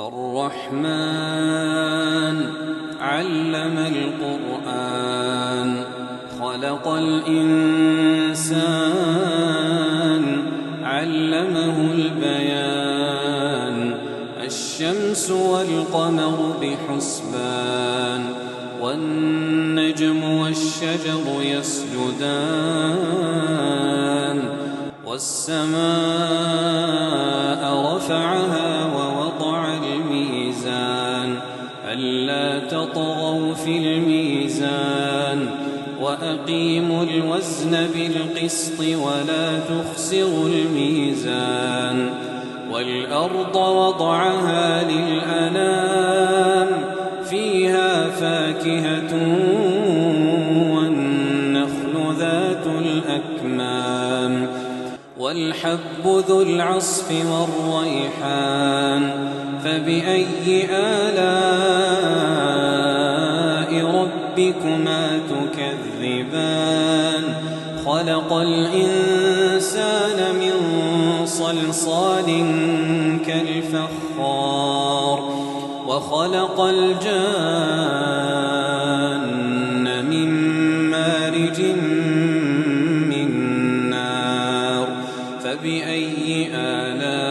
الرحمن علم القرآن خلق الإنسان علمه البيان الشمس والقمر بحسبان والنجم والشجر يسجدان والسماء رفعها ووضع الميزان ألا تطغوا في الميزان وأقيموا الوزن بالقسط ولا تخسروا الميزان والأرض وضعها للأنام فيها فاكهة والنخل ذات الأكمام والحب ذو العصف والريحان فبأي آلاء ربكما تكذبان خلق الإنسان من صلصال كالفخار وخلق الجان من مارج من نار فبأي آلاء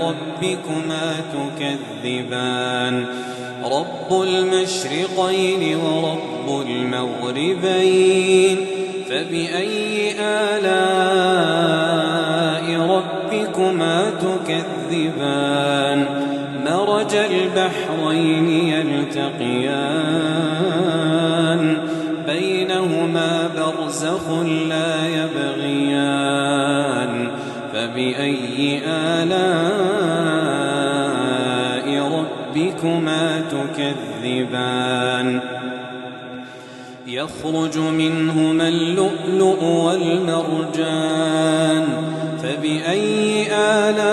ربكما تكذبان رب المشرقين ورب المغربين فبأي آلاء ربكما تكذبان مرج البحرين يلتقيان بينهما برزخ لا يبغيان فبأي آلاء ربكما تكذبان يخرج منهما اللؤلؤ والمرجان فبأي آلاء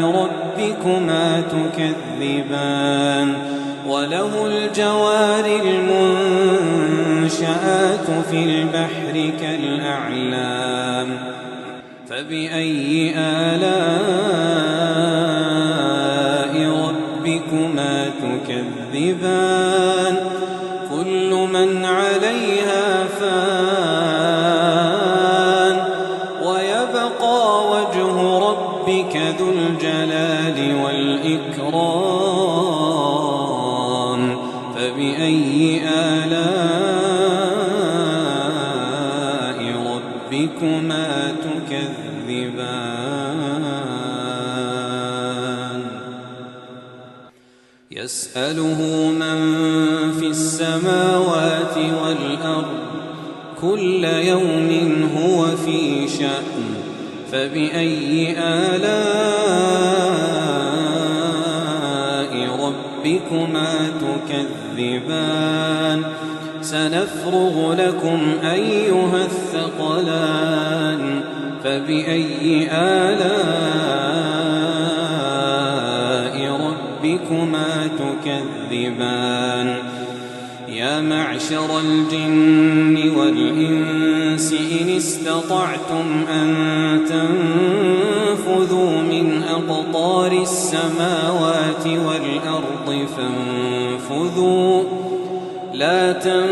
ربكما تكذبان وله الجوار المنشآت في البحر كالأعلام فبأي آلاء ربكما تكذبان كل من عليها فان ويبقى وجه ربك ذو الجلال والإكرام فبأي آلاء ربكما تكذبان يسأله من في السماوات والأرض كل يوم هو في شأن فبأي آلاء ربكما تكذبان سنفرغ لكم أيها الثقلان فبأي آلاء ربكما تكذبان يا معشر الجن والإنس إن استطعتم أن تنفذوا من أقطار السماوات والأرض فانفذوا لا تنفذون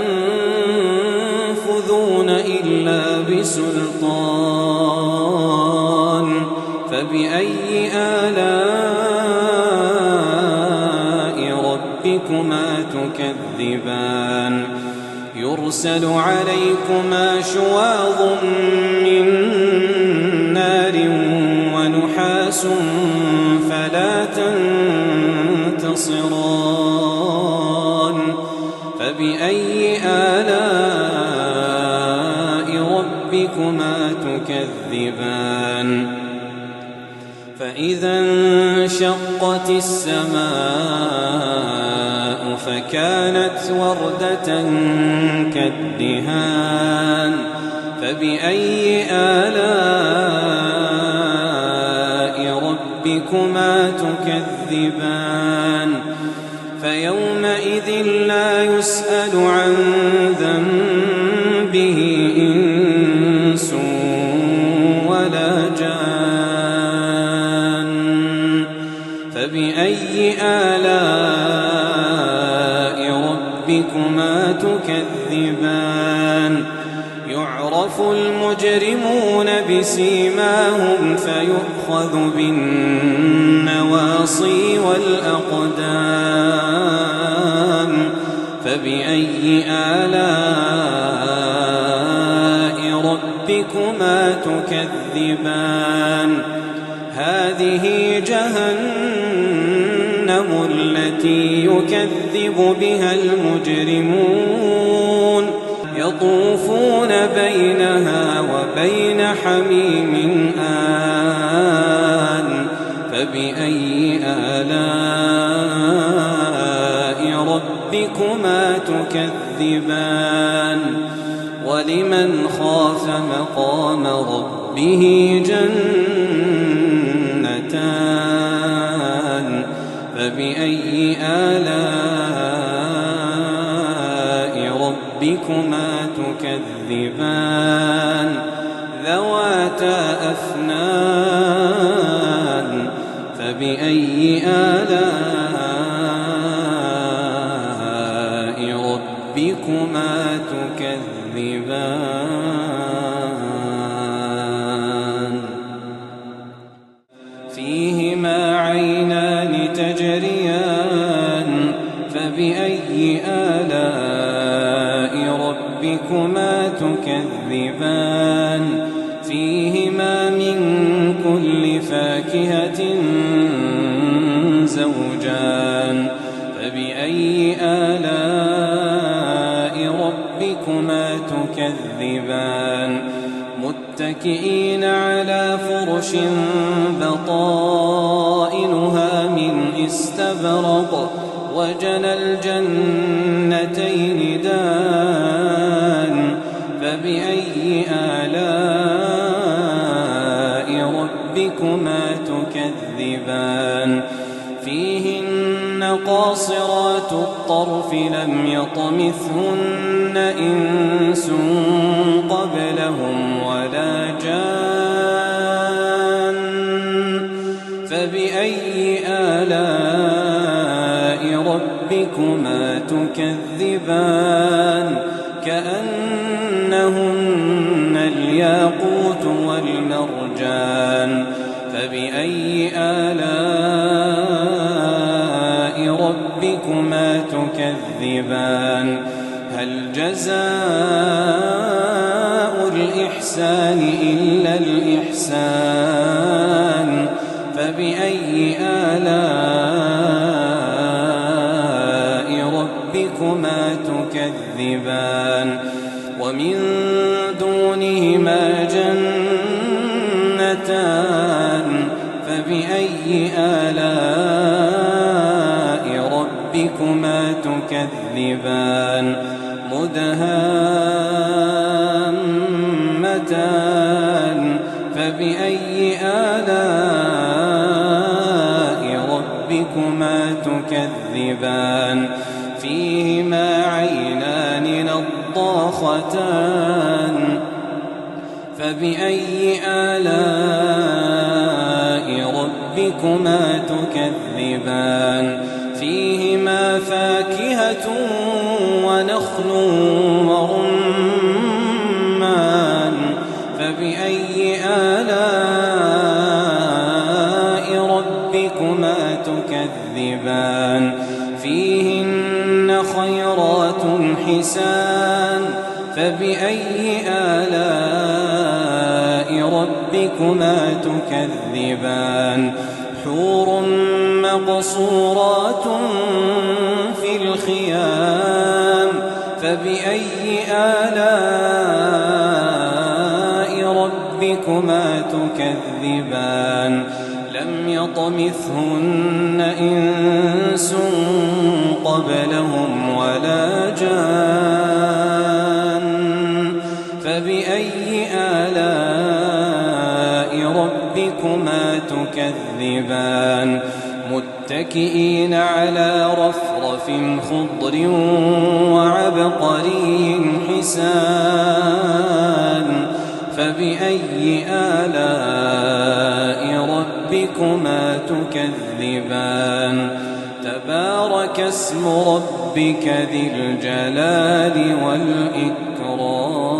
إلا بسلطان فبأي آلاء ربكما تكذبان يرسل عليكما شواظ من نار ونحاس فلا تنتصران فبأي آلاء ربكما تكذبان فإذا انشقت السماء فكانت وردة كالدهان فبأي آلاء ربكما تكذبان فيومئذ لا يسأل عن ذنبه إنس ولا جان فبأي آلاء ربكما تكذبان يعرف المجرمون بسيماهم فيؤخذ بالنواصي والأقدام فبأي آلاء ربكما تكذبان هذه جهنم التي يكذب بها المجرمون يطوفون بينها وبين حميم آن فبأي آلاء ربكما تكذبان ولمن خاف مقام ربه جنتان فبأي آلاء ربكما تكذبان ذواتا أفنان فبأي آلاء ربكما تكذبان فيهما عينان تجريان فبأي آلاء ربكما تكذبان فيهما من كل فاكهة زوجان فبأي آلاء ربكما تكذبان متكئين على فرش بطائنها من استبرق وجنى الجنتين دان فبأي آلاء ربكما تكذبان فيهن قاصرات الطرف لم يطمثهن إنس قبلهم ولا جان فبأي آلاء ربكما تكذبان كأنهن الياقوت والمرجان فبأي آلاء ربكما تكذبان هل جزاء الإحسان إلا الإحسان فبأي آلاء ربكما تكذبان ومن دونهما جنتان فبأي آلاء ربكما تكذبان مدهامتان فبأي آلاء ربكما تكذبان فيهما عينان نضاختان فبأي آلاء ربكما تكذبان فيهما فاكهة ونخل ورمان فبأي آلاء ربكما تكذبان فيهن خيرات حسان فبأي آلاء ربكما تكذبان حور مقصورات في الخيام فبأي آلاء ربكما تكذبان لم يطمثهن إنس قبلهم ولا جان فبأي آلاء ربكما تكذبان متكئين على رفرف خضر وعبقري حسان فبأي آلاء ربكما ربكما تكذبان تبارك اسم ربك ذي الجلال والإكرام